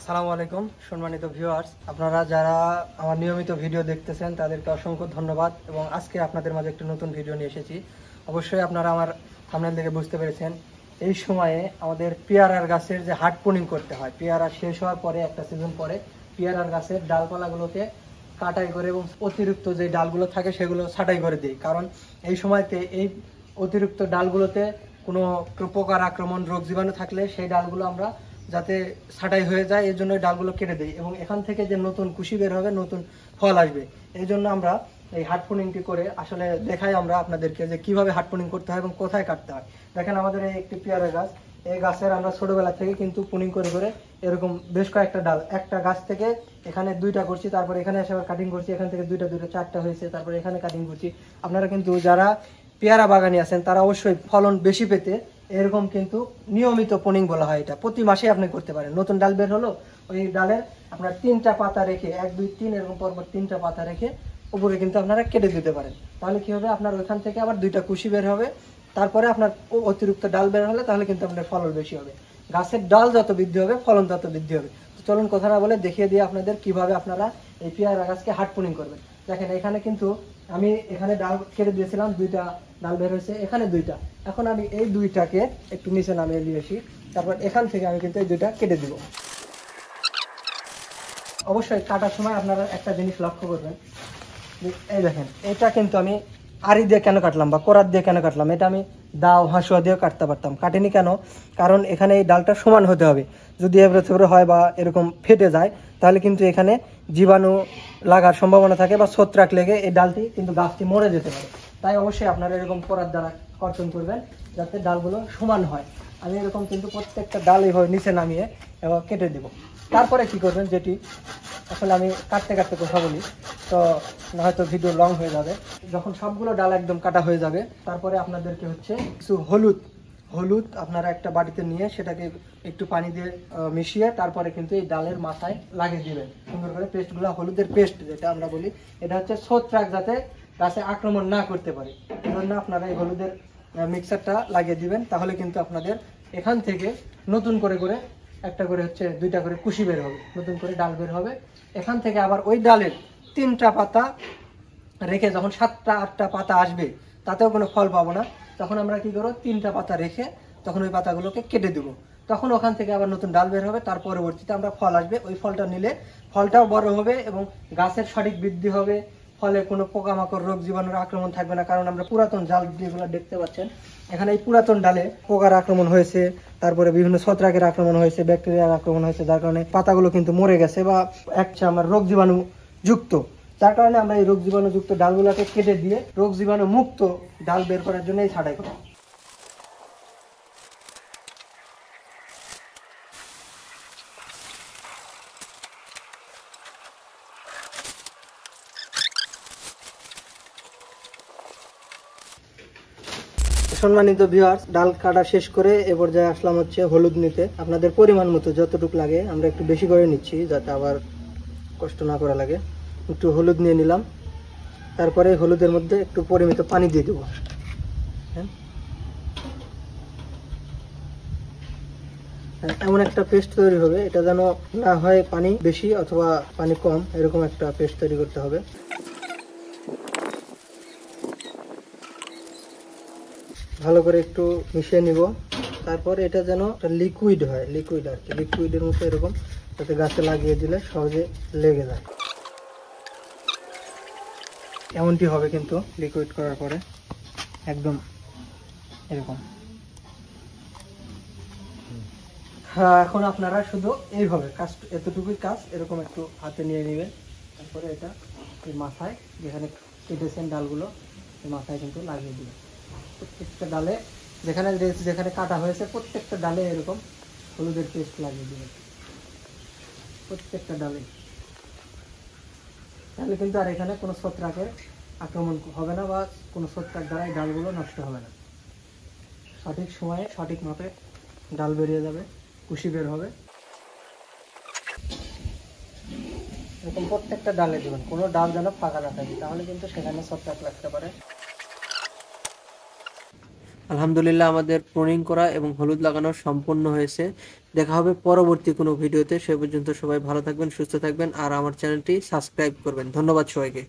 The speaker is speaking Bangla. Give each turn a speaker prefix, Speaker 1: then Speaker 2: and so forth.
Speaker 1: আসসালামু আলাইকুম সম্মানিত ভিউয়ার্স, আপনারা যারা আমার নিয়মিত ভিডিও দেখতেছেন তাদেরকে অসংখ্য ধন্যবাদ। এবং আজকে আপনাদের মাঝে একটা নতুন ভিডিও নিয়ে এসেছি। অবশ্যই আপনারা আমার থাম্বনেল দেখে বুঝতে পেরেছেন, এই সময়ে আমাদের পেয়ারার গাছের যে হার্ড প্রুনিং করতে হয়, পেয়ারা শেষ হওয়ার পরে একটা সিজন পরে পেয়ারার গাছের ডালপালাগুলোকে কাটাই করে এবং অতিরিক্ত যে ডালগুলো থাকে সেগুলো ছাঁটাই করে দিই। কারণ এই সময়তে এই অতিরিক্ত ডালগুলোতে কোনো পোকার আক্রমণ, রোগ জীবাণু থাকলে সেই ডালগুলো আমরা যাতে ছাঁটাই হয়ে যায় এর জন্য ডালগুলো কেটে দিই এবং এখান থেকে যে নতুন কুশি বের হবে, নতুন ফল আসবে, এই জন্য আমরা এই হার্ড প্রুনিংটি করে আসলে দেখাই আমরা আপনাদেরকে যে কিভাবে হার্ড প্রুনিং করতে হয় এবং কোথায় কাটতে হয়। দেখেন আমাদের এই একটি পেয়ারা গাছ, এই গাছের আমরা ছোটবেলা থেকে কিন্তু প্রুনিং করে করে এরকম বেশ কয়েকটা ডাল, একটা গাছ থেকে এখানে দুইটা করছি, তারপরে এখানে এসে আবার কাটিং করছি, এখান থেকে দুইটা চারটা হয়েছে, তারপরে এখানে কাটিং করছি। আপনারা কিন্তু যারা পেয়ারা বাগানি আছেন তারা অবশ্যই ফলন বেশি পেতে এরকম কিন্তু নিয়মিত প্রুনিং বলা হয়, এটা প্রতি মাসে আপনি করতে পারেন। নতুন ডাল বের হলো, ওই ডালের আপনার 3টা পাতা রেখে 1 2 3 এরকম পরপর 3টা পাতা রেখে উপরে কিন্তু আপনারা কেটে দিতে পারেন। তাহলে কি হবে, আপনার ওইখান থেকে আবার 2টা কুশি বের হবে, তারপরে আপনার অতিরিক্ত ডাল বের হলে তাহলে কিন্তু আপনার ফলন বেশি হবে। গাছের ডাল যত বৃদ্ধি হবে ফলন তত বৃদ্ধি হবে। তো চলুন কথা না বলে দেখিয়ে দিয়ে আপনাদের কিভাবে আপনারা এই পেয়ারা গাছকে হার্ড প্রুনিং করবেন। দেখেন এখানে কিন্তু আমি এখানে ডাল কেটে দিয়েছিলাম, 2টা ডাল বের হয়েছে, এখানে 2টা। এখন আমি এই 2টাকে একটু নিচে নামিয়ে নিয়ে আসি, তারপর এখান থেকে আমি কিন্তু এই 2টা কেটে দিব। অবশ্যই কাটার সময় আপনারা একটা জিনিস লক্ষ্য করবেন, এই দেখেন এটা কিন্তু আমি আড়ি দিয়ে কেন কাটলাম বা কোরাত দিয়ে কেন কাটলাম, এটা আমি দাও হাঁসুয়া দিয়েও কাটতে পারতাম, কাটিনি কেন? কারণ এখানে এই ডালটা সমান হতে হবে। যদি এবড়ে থেবড়ে হয় বা এরকম ফেটে যায় তাহলে কিন্তু এখানে জীবাণু লাগার সম্ভাবনা থাকে বা ছত্রাক লেগে এই ডালটি কিন্তু গাছটি মরে যেতে পারে। তাই অবশ্যই আপনারা এরকম কোরাত দ্বারা কর্তন করবেন যাতে ডালগুলো সমান হয়। আমি এরকম কিন্তু প্রত্যেকটা ডাল এইভাবে নিচে নামিয়ে এবং কেটে দেব। তারপরে কি করবেন, যেটি আসলে আমি কাটতে কাটতে কথা বলি তো হয়তো ভিডিও লং হয়ে যাবে। যখন সবগুলো ডাল একদম কাটা হয়ে যাবে তারপরে আপনাদেরকে হচ্ছে কিছু হলুদ আপনারা একটা বাটিতে নিয়ে সেটাকে একটু পানি দিয়ে মিশিয়ে তারপরে কিন্তু এই ডালের মাথায় লাগিয়ে দিবেন সুন্দর করে। পেস্টগুলো হলুদের পেস্ট যেটা আমরা বলি, এটা হচ্ছে ছত্রাক যাতে গাছে আক্রমণ না করতে পারে, এই জন্য আপনারা এই হলুদের মিক্সারটা লাগিয়ে দিবেন। তাহলে কিন্তু আপনাদের এখান থেকে নতুন করে করে একটা করে হচ্ছে 2টা করে কুশি বের হবে, নতুন করে ডাল বের হবে। এখান থেকে আবার ওই ডালের 3টা পাতা রেখে যখন 7টা 8টা পাতা আসবে তাতেও কোনো ফল পাবো না, তখন আমরা কি করবো, 3টা পাতা রেখে তখন ওই পাতাগুলোকে কেটে দেবো। তখন ওখান থেকে আবার নতুন ডাল বের হবে, তার পরবর্তীতে আমরা ফল আসবে, ওই ফলটা নিলে ফলটাও বড় হবে এবং গাছের সঠিক বৃদ্ধি হবে, ফলে কোনো পোকামাকড়, রোগ জীবাণুর আক্রমণ থাকবে না। কারণ আমরা পুরাতন ডাল যেগুলো দেখতে পাচ্ছেন এখানে, এই পুরাতন ডালে পোকার আক্রমণ হয়েছে, তারপরে বিভিন্ন ছত্রাকের আক্রমণ হয়েছে, ব্যাকটেরিয়ার আক্রমণ হয়েছে, যার কারণে পাতাগুলো কিন্তু মরে গেছে বা একটা আমার রোগ জীবাণু যুক্ত। যার কারণে আমরা এই রোগ জীবাণু যুক্ত ডালগুলোকে কেটে দিয়ে রোগ জীবাণু মুক্ত ডাল বের করার জন্য এই ছাঁটাই করি। সম্মানিত ভিউয়ার্স, ডাল কাটা শেষ করে এ পর্যায়ে আসলাম হচ্ছে হলুদ নিতে। আপনাদের পরিমাণ মতো যতটুকু লাগে আমরা একটু বেশি করে নিচ্ছি যাতে আবার কষ্ট না করা লাগে। একটু হলুদ নিয়ে নিলাম, তারপরে হলুদের মধ্যে একটু পরিমিত পানি দিয়ে দেবো। এমন একটা পেস্ট তৈরি হবে, এটা যেন না হয় পানি বেশি অথবা পানি কম, এরকম একটা পেস্ট তৈরি করতে হবে। ভালো করে একটু মিশিয়ে নিব, তারপর এটা যেন লিকুইড হয়, লিকুইড আর কি, লিকুইডের মতো এরকম, যাতে গাছে লাগিয়ে দিলে সহজে লেগে যায়। এমনটি হবে কিন্তু লিকুইড করার পরে একদম এরকম। হ্যাঁ, এখন আপনারা শুধু এইভাবে কাজ, এতটুকুই কাজ, এরকম একটু হাতে নিয়ে নেবেন। তারপরে এটা এই মাথায় যেখানে কেটেছেন ডালগুলো, এই মাথায় কিন্তু লাগিয়ে দিবেন। প্রত্যেকটা ডালে যেখানে যেখানে কাটা হয়েছে প্রত্যেকটা ডালে এরকম হলুদের পেস্ট লাগিয়ে দিবেন, প্রত্যেকটা ডালে। তাহলে কিন্তু আর এখানে কোনো ছত্রাকের আক্রমণ হবে না বা কোনো ছত্রাক দ্বারা এই ডালগুলো নষ্ট হবে না। সঠিক সময়ে সঠিক মাপে ডাল বেরিয়ে যাবে, কুশি বের হবে। এরকম প্রত্যেকটা ডালে দেবেন, কোনো ডাল যেন ফাঁকা না থাকে, তাহলে কিন্তু সেখানে ছত্রাক লাগতে পারে।
Speaker 2: আলহামদুলিল্লাহ আমাদের প্রুনিং করা এবং হলুদ লাগানো সম্পূর্ণ হয়েছে। দেখা হবে পরবর্তী কোনো ভিডিওতে। সে পর্যন্ত সবাই ভালো থাকবেন, সুস্থ থাকবেন, আর আমার চ্যানেলটি সাবস্ক্রাইব করবেন। ধন্যবাদ সবাইকে।